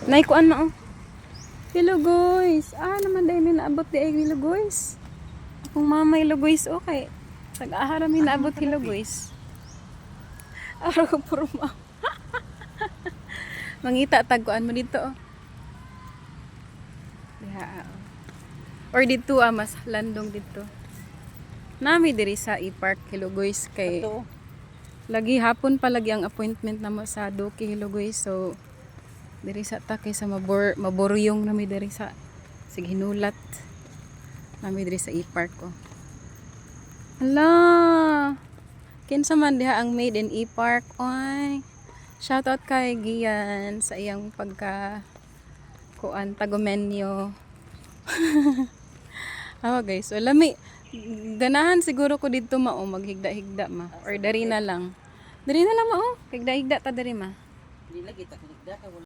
Naikuan mo, oh. Hello guys. Naman dahil may naabot di ay hello guys. Akong mama hello guys, okay. Nag-ahara may naabot hello guys. Araw ko purma. Mangita, tagkuan mo dito, oh. Diha, oh. Or dito, mas landong dito. Nami diri sa e-park, hello guys, kay lagi hapon pa lagi ang appointment na mo sa Doki, hello guys. So, diri sa ta kay sa maboryong nami diri sa sige hinulat nami diri sa e-park ko. Hala, kinsa man diha ang made in e-park. Oy, shout out kay Gian sa iyang pagka kuan tagomenyo. Guys, so lami ganahan siguro ko dito mao maghigda-higda ma or dari na lang mao higda-higda ta diri ma. Dili kita higda ka